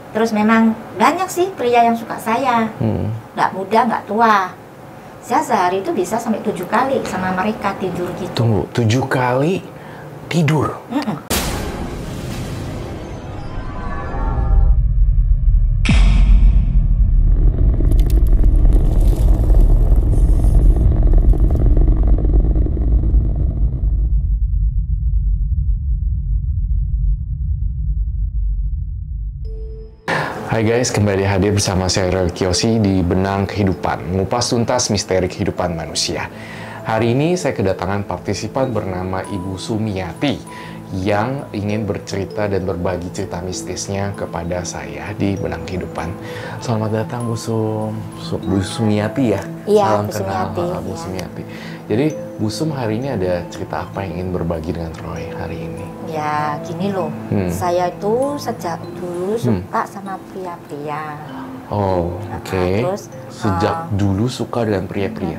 Terus memang banyak sih pria yang suka saya, nggak muda, nggak tua. Saya sehari itu bisa sampai 7 kali sama mereka tidur gitu. Tunggu, 7 kali tidur? Hai guys, kembali hadir bersama saya Rel Kiyoshi di Benang Kehidupan, mengupas tuntas misteri kehidupan manusia. Hari ini saya kedatangan partisipan bernama Ibu Sumiati yang ingin bercerita dan berbagi cerita mistisnya kepada saya di Benang Kehidupan. Selamat datang Bu Sumiati ya? Iya, Salam Bu kenal Sumiati. Bu Sumiati. Jadi Bu Sum hari ini ada cerita apa yang ingin berbagi dengan Roy hari ini? Ya gini loh, saya itu sejak dulu suka sama pria-pria. Oh, oke. Terus Sejak dulu suka dengan pria-pria.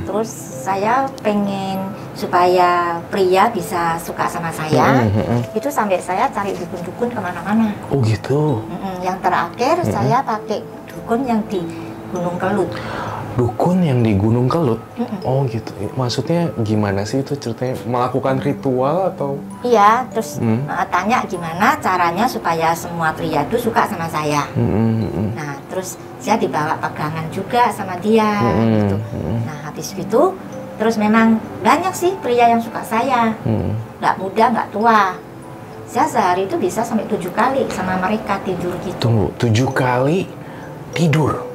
Terus saya pengen supaya pria bisa suka sama saya. Itu sampai saya cari dukun-dukun kemana-mana. Oh gitu. Yang terakhir saya pakai dukun yang di Gunung Kelut. Dukun yang di Gunung Kelut? Oh gitu. Maksudnya gimana sih itu ceritanya? Melakukan ritual atau? Iya, terus tanya gimana caranya supaya semua pria itu suka sama saya. Nah, terus saya dibawa pegangan juga sama dia gitu. Nah, habis itu terus memang banyak sih pria yang suka saya. Nggak muda, nggak tua. Saya sehari itu bisa sampai 7 kali sama mereka tidur gitu. Tunggu, 7 kali tidur?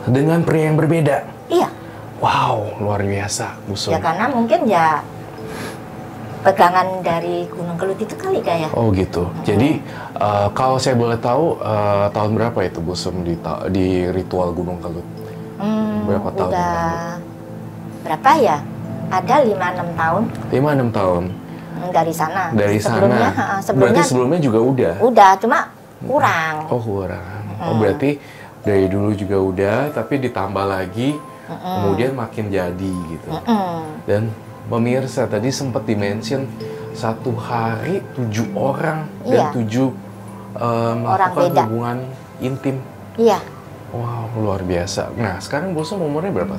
Dengan pria yang berbeda? Iya. Wow, luar biasa, Bu Sum. Ya karena mungkin ya pegangan dari Gunung Kelut itu kali kayak. Oh gitu. Jadi kalau saya boleh tahu tahun berapa itu Bu Sum di ritual Gunung Kelut? Berapa tahun? Berapa ya? Ada 5-6 tahun. 5-6 tahun. Dari sana. Dari sebelumnya, sana. sebelumnya. Berarti sebelumnya juga udah? Udah, cuma kurang. Oh kurang. Oh berarti dari dulu juga udah, tapi ditambah lagi, kemudian makin jadi gitu. Dan pemirsa tadi sempat dimention 1 hari 7 orang dan 7 melakukan beda. hubungan intim. Iya. Wow, luar biasa. Nah, sekarang Bu Sum umurnya berapa?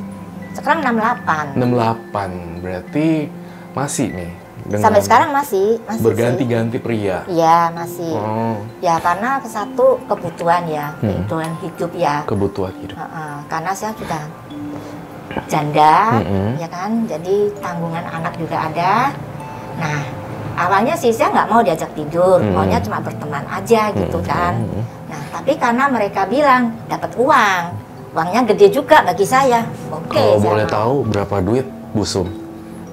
Sekarang 68. 68, berarti masih nih. Sampai sekarang masih berganti-ganti pria. Iya, masih. Oh. Ya karena satu kebutuhan ya, kebutuhan hidup ya. Kebutuhan hidup. Karena saya sudah janda, ya kan. Jadi tanggungan anak juga ada. Nah, awalnya sih saya nggak mau diajak tidur, maunya cuma berteman aja gitu kan. Nah, tapi karena mereka bilang dapat uang, uangnya gede juga bagi saya. Oke. Kalau boleh tahu berapa duit Bu Sum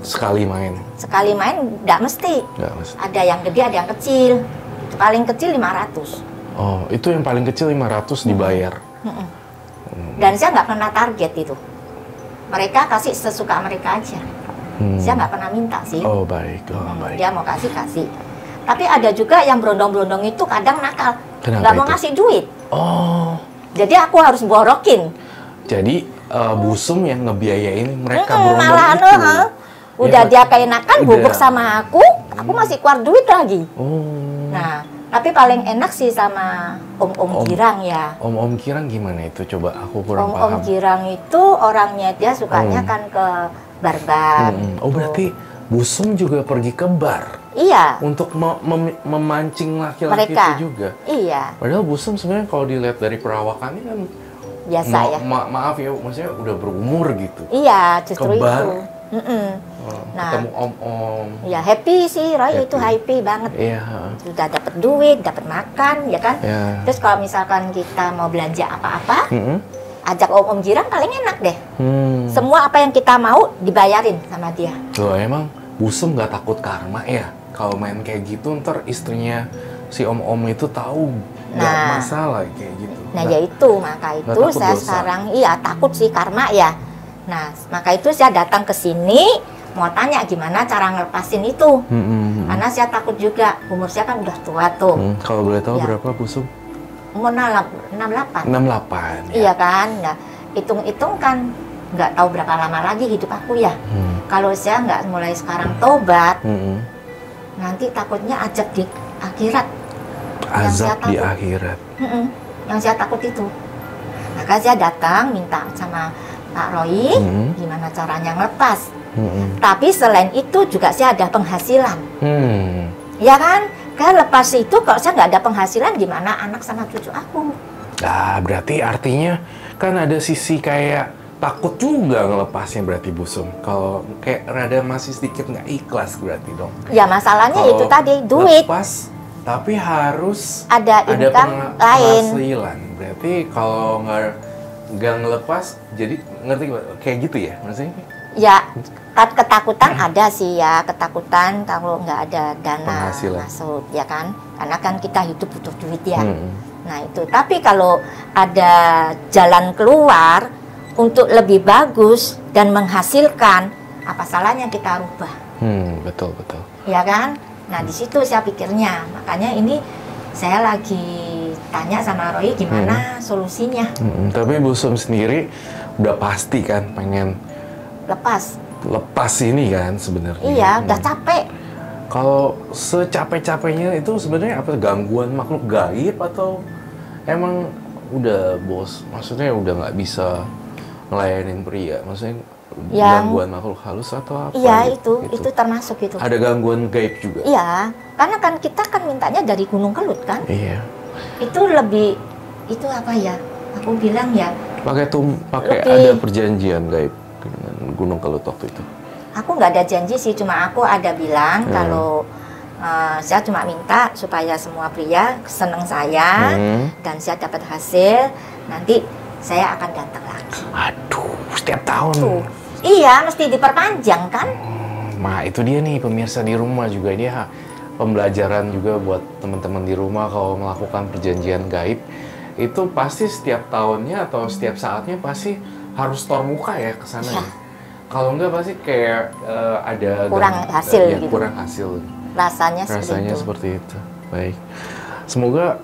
sekali main? Sekali main nggak mesti. Ada yang gede, ada yang kecil. Paling kecil 500. Oh, itu yang paling kecil 500 dibayar. Dan saya nggak pernah target itu. Mereka kasih sesuka mereka aja. Saya nggak pernah minta sih. Oh baik, baik. Dia mau kasih. Tapi ada juga yang berondong-berondong itu kadang nakal. Nggak mau ngasih duit. Oh. Jadi aku harus borokin. Jadi Bu Sum yang ngebiayain mereka berondong malahan, itu. Udah dia keenakan bubuk sama aku masih keluar duit lagi. Oh. Nah, tapi paling enak sih sama om-om girang ya. Om-om girang gimana itu? Coba aku kurang paham. Om-om girang itu orangnya dia sukanya kan ke bar-bar. Oh berarti Bu Sum juga pergi ke bar? Iya. Untuk memancing laki-laki itu juga? Iya. Padahal Bu Sum sebenarnya kalau dilihat dari perawakannya kan biasa ya. Maaf ya, maksudnya udah berumur gitu. Iya, justru ke bar. itu. Nah, ketemu om-om. Ya happy sih, Roy itu happy banget. Iya. Sudah dapat duit, dapat makan, ya kan. Ya. Terus kalau misalkan kita mau belanja apa-apa, ajak om-om girang paling enak deh. Semua apa yang kita mau dibayarin sama dia. Loh emang Bu Sum nggak takut karma ya? Kalau main kayak gitu ntar istrinya si om-om itu tahu nggak masalah kayak gitu. Nah ya itu, maka itu saya dosa. Sekarang takut sih karma ya. Nah maka itu saya datang ke sini mau tanya gimana cara ngelepasin itu. Karena saya takut juga, umur saya kan udah tua tuh. Kalau boleh tahu berapa Bu Sum? Umur 68. 68 ya? Iya kan, nah hitung-hitung kan nggak tahu berapa lama lagi hidup aku ya. Kalau saya nggak mulai sekarang tobat, nanti takutnya ajak di akhirat. Azab di akhirat. Yang saya takut itu. Maka saya datang minta sama Pak Roy, gimana caranya ngelepas. Tapi selain itu juga saya ada penghasilan. Ya kan? Kan lepas itu kalau saya nggak ada penghasilan, gimana anak sama cucu aku? Nah, berarti artinya kan ada sisi kayak takut juga ngelepasnya berarti Bu Sum. Kalau kayak rada masih sedikit nggak ikhlas berarti dong. Ya masalahnya Kalau itu tadi, duit. Lepas, tapi harus ada income lain. Penghasilan. Berarti kalau nggak ngelepas, jadi ngerti kayak gitu ya maksudnya? Ya, ketakutan ada sih ya, ketakutan kalau nggak ada dana masuk, ya kan? Karena kan kita hidup butuh duit ya. Nah itu, tapi kalau ada jalan keluar untuk lebih bagus dan menghasilkan, apa salahnya kita rubah? Betul. Ya kan? Nah di situ saya pikirnya, makanya ini saya lagi tanya sama Roy gimana solusinya. Tapi Bu Sum sendiri udah pasti kan pengen lepas ini kan sebenarnya. Iya, udah capek. Kalau secapek-capeknya itu sebenarnya apa, gangguan makhluk gaib atau emang udah bos? Maksudnya udah nggak bisa ngelayanin pria? Maksudnya gangguan makhluk halus atau apa? Iya, itu termasuk itu. Ada gangguan gaib juga? Iya, karena kan kita kan mintanya dari Gunung Kelut kan? Iya. Itu lebih, itu apa ya? Aku bilang ya. Pakai ada perjanjian gaib dengan Gunung Kelut waktu itu? Aku nggak ada janji sih, cuma aku ada bilang kalau saya cuma minta supaya semua pria seneng saya dan saya dapat hasil, nanti saya akan datang lagi. Aduh, setiap tahun? Tuh. Iya, mesti diperpanjang kan? Nah itu dia nih pemirsa di rumah juga, dia pembelajaran juga buat teman-teman di rumah kalau melakukan perjanjian gaib. Itu pasti setiap tahunnya atau setiap saatnya pasti harus tor muka ya ke sana. Ya. Kalau enggak pasti kayak ada kurang hasil gitu. Kurang hasil. Rasanya seperti itu. Baik. Semoga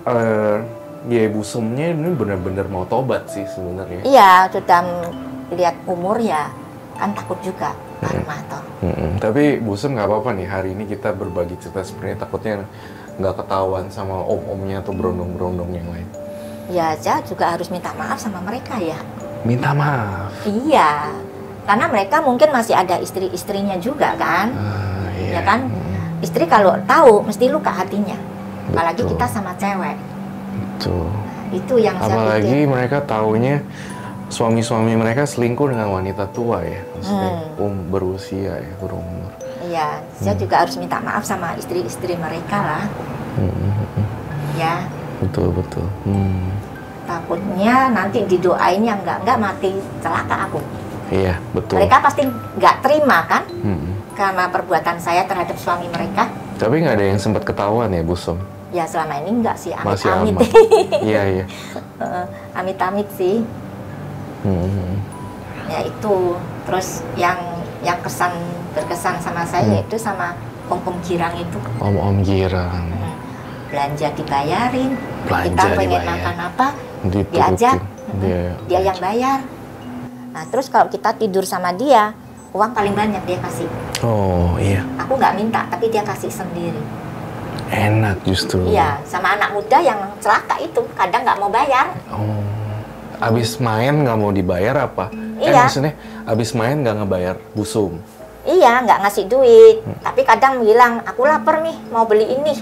ya Bu Sumnya ini benar-benar mau tobat sih sebenarnya. Iya, sudah lihat umur ya kan takut juga toh. Tapi Bu Sum nggak apa-apa nih, hari ini kita berbagi cerita sebenarnya, takutnya nggak ketahuan sama om-omnya atau berondong-berondong yang lain. Ya, saya juga harus minta maaf sama mereka ya. Minta maaf? Iya, karena mereka mungkin masih ada istri-istrinya juga kan. Iya. Ya kan, istri kalau tahu mesti luka hatinya. Apalagi kita sama cewek. Betul. Nah, itu yang saya apalagi mereka taunya suami-suami mereka selingkuh dengan wanita tua ya, maksudnya berusia ya, berumur. Iya, saya juga harus minta maaf sama istri-istri mereka lah. Ya. Betul. Takutnya nanti didoain yang enggak mati celaka aku. Iya, betul. Mereka pasti nggak terima kan? Karena perbuatan saya terhadap suami mereka. Tapi nggak ada yang sempat ketahuan ya, Bu Sum? Ya selama ini nggak sih, amit-amit. Masih aman. Iya. Amit-amit sih. Ya itu. Terus yang berkesan sama saya itu sama om-om girang itu. Om-om girang. Belanja dibayarin. Kita pengen makan apa, diajak. Dia yang bayar. Nah terus kalau kita tidur sama dia, uang paling banyak dia kasih. Oh iya. Aku nggak minta, tapi dia kasih sendiri. Enak justru. Iya, sama anak muda yang celaka itu kadang nggak mau bayar. Oh, abis main nggak mau dibayar apa? Iya. Maksudnya abis main nggak ngebayar Bu Sum? Iya, nggak ngasih duit. Tapi kadang bilang, aku lapar nih, mau beli ini.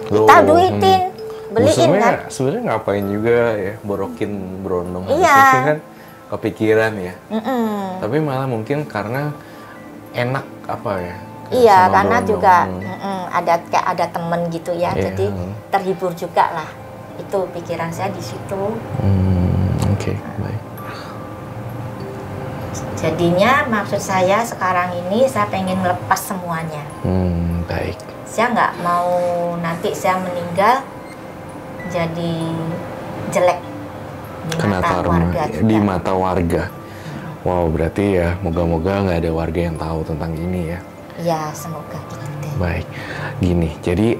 Kita duitin, beliin kan. Sebenarnya ngapain juga ya, borokin berondong. Iya. Kan kepikiran ya. Tapi malah mungkin karena enak apa ya. Iya, karena berondong. Juga ada temen gitu ya, jadi terhibur juga lah. Itu pikiran saya di situ. Oke, baik. Jadinya maksud saya sekarang ini saya pengen lepas semuanya. Baik. Saya nggak mau nanti saya meninggal jadi jelek di mata warga. Wow, berarti ya moga-moga nggak ada warga yang tahu tentang ini ya. Ya, semoga gitu. Baik, gini, jadi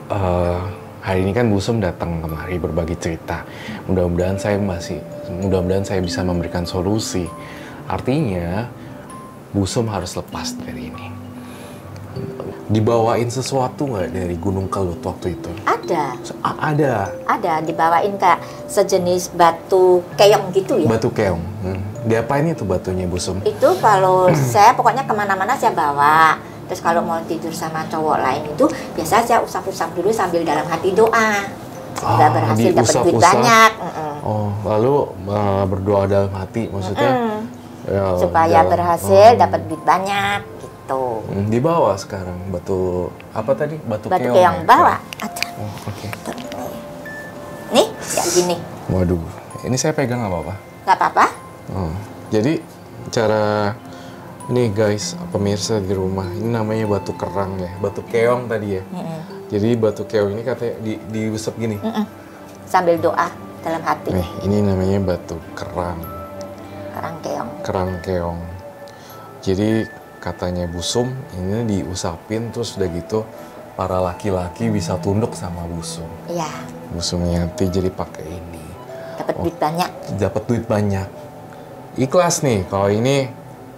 hari ini kan Bu Sum datang kemari berbagi cerita. Mudah-mudahan saya bisa memberikan solusi. Artinya, Bu Sum harus lepas dari ini. Dibawain sesuatu nggak dari Gunung Kelut waktu itu? Ada. Ada. Dibawain kayak sejenis batu keong gitu ya. Batu keong. Diapain itu batunya Bu Sum? Itu kalau saya pokoknya kemana-mana saya bawa. Terus kalau mau tidur sama cowok lain itu biasa saya usap-usap dulu sambil dalam hati doa. Semoga berhasil dapat duit banyak. Oh, lalu berdoa dalam hati maksudnya? Ya, supaya berhasil dapat duit banyak gitu. Di bawah sekarang batu apa tadi? Batu keong. Keong bawa. Ada. Oh, oke. Nih, kayak gini. Waduh, ini saya pegang nggak apa-apa? Nggak apa-apa. Oh, jadi cara ini guys, pemirsa di rumah, ini namanya batu kerang ya, batu keong tadi ya. Jadi batu keong ini katanya diusap gini. Sambil doa dalam hati. Nih, ini namanya batu kerang. Kerang keong. Kerang keong. Jadi katanya Bu Sum ini diusapin terus udah gitu para laki-laki bisa tunduk sama Bu Sum. Iya. Bu Sumiati jadi pakai ini. Dapat duit banyak. Dapat duit banyak. Ikhlas nih kalau ini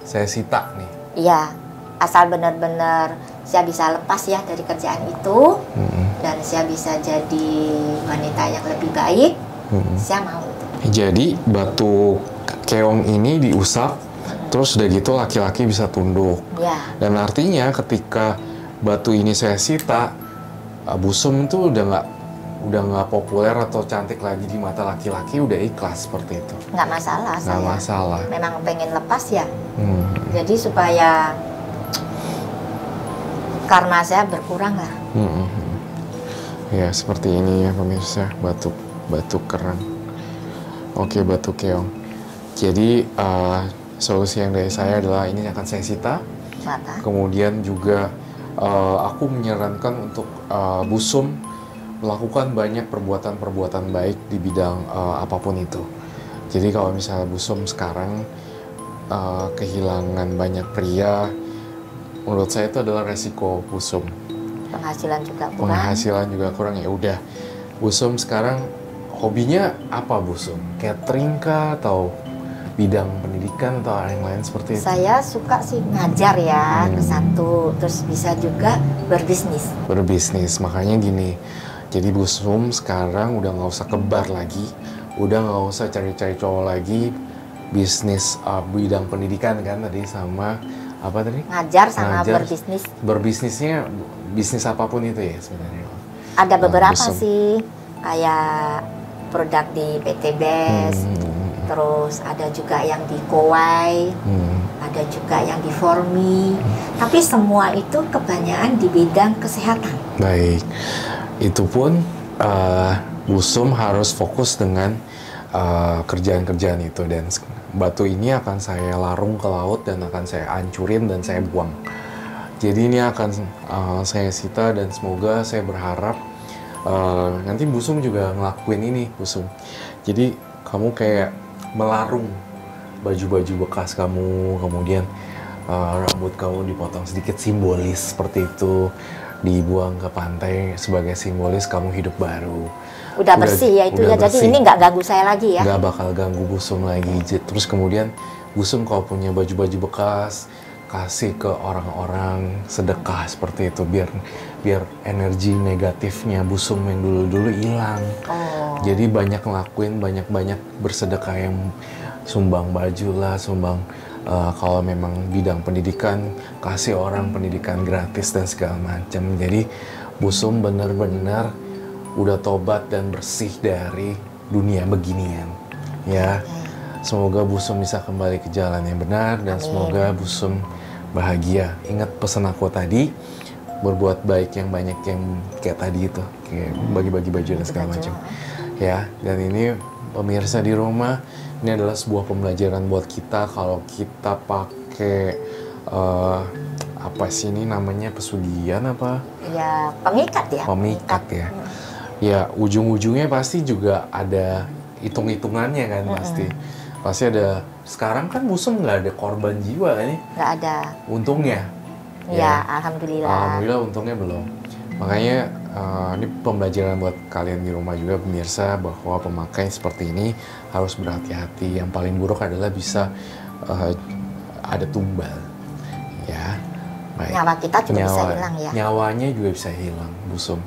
saya sita nih. Iya, asal benar-benar saya bisa lepas ya dari kerjaan itu dan saya bisa jadi wanita yang lebih baik. Saya mau itu. Jadi batu keong ini diusap, terus udah gitu laki-laki bisa tunduk. Ya. Dan artinya ketika batu ini saya sita, Bu Sum itu udah nggak populer atau cantik lagi di mata laki-laki, udah ikhlas seperti itu. Nggak masalah. Nggak masalah. Memang pengen lepas ya. Jadi supaya karma saya berkurang lah. Ya seperti ini ya pemirsa, batu kerang. Oke, batu keong. Jadi solusi yang dari saya adalah ini akan saya sita. Kemudian juga aku menyarankan untuk Bu Sum melakukan banyak perbuatan-perbuatan baik di bidang apapun itu. Jadi kalau misalnya Bu Sum sekarang kehilangan banyak pria, menurut saya itu adalah resiko Bu Sum. Penghasilan juga kurang. Penghasilan juga kurang, ya udah. Bu Sum sekarang hobinya apa Bu Sum? Catering kah atau bidang pendidikan atau yang lain seperti itu? Saya suka sih ngajar ya ke satu, terus bisa juga berbisnis. Berbisnis, makanya gini. Jadi Bu Sum sekarang udah nggak usah kebar lagi, udah nggak usah cari-cari cowok lagi, bisnis bidang pendidikan kan tadi sama apa tadi? Ngajar sama berbisnis. Berbisnisnya bisnis apapun itu ya sebenarnya. Ada beberapa sih, kayak produk di PT Best, terus ada juga yang di Kowai, ada juga yang di Formi, tapi semua itu kebanyakan di bidang kesehatan. Baik. Itu pun Bu Sum harus fokus dengan kerjaan-kerjaan itu, dan batu ini akan saya larung ke laut dan akan saya hancurin dan saya buang. Jadi ini akan saya sita dan semoga saya berharap nanti Bu Sum juga ngelakuin ini Bu Sum. Jadi kamu kayak melarung baju-baju bekas kamu, kemudian rambut kamu dipotong sedikit simbolis seperti itu, dibuang ke pantai sebagai simbolis kamu hidup baru. Udah bersih ya itu ya, jadi ini nggak ganggu saya lagi ya. Nggak bakal ganggu Bu Sum lagi. Terus kemudian Bu Sum kalau punya baju-baju bekas, kasih ke orang-orang, sedekah seperti itu, biar energi negatifnya Bu Sum yang dulu-dulu hilang. Jadi banyak ngelakuin, banyak bersedekah, yang sumbang baju lah, sumbang kalau memang bidang pendidikan, kasih orang pendidikan gratis dan segala macam. Jadi Bu Sum benar-benar udah tobat dan bersih dari dunia beginian. Ya, semoga Bu Sum bisa kembali ke jalan yang benar dan semoga Bu Sum bahagia. Ingat pesan aku tadi, berbuat baik yang banyak, yang kayak tadi itu, kayak bagi-bagi baju dan segala macam. Ya, dan ini pemirsa di rumah, ini adalah sebuah pembelajaran buat kita kalau kita pakai apa sih ini namanya, pesugihan apa? Ya, pemikat ya. Pemikat ya. Ya, ujung-ujungnya pasti juga ada hitung-hitungannya kan, pasti ada. Sekarang kan Bu Sum nggak ada korban jiwa ini. Nggak ada. Untungnya. Ya, alhamdulillah. Alhamdulillah untungnya belum. Makanya ini pembelajaran buat kalian di rumah juga pemirsa, bahwa pemakai seperti ini harus berhati-hati. Yang paling buruk adalah bisa ada tumbal. Ya. Baik. Nyawa kita juga bisa hilang ya. Nyawanya juga bisa hilang, Bu Sum.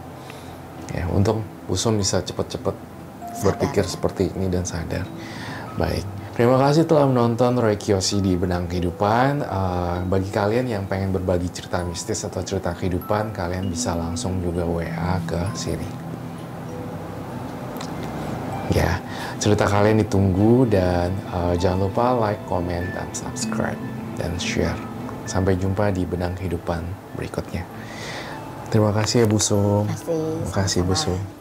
Ya, untuk Bu Sum bisa cepat-cepat berpikir seperti ini dan sadar. Baik, terima kasih telah menonton Roy Kiyoshi di Benang Kehidupan. Bagi kalian yang pengen berbagi cerita mistis atau cerita kehidupan, kalian bisa langsung juga WA ke sini. Ya, cerita kalian ditunggu dan jangan lupa like, comment, dan subscribe dan share. Sampai jumpa di Benang Kehidupan berikutnya. Terima kasih ya Bu Sum. Terima kasih. Terima kasih Bu Sum.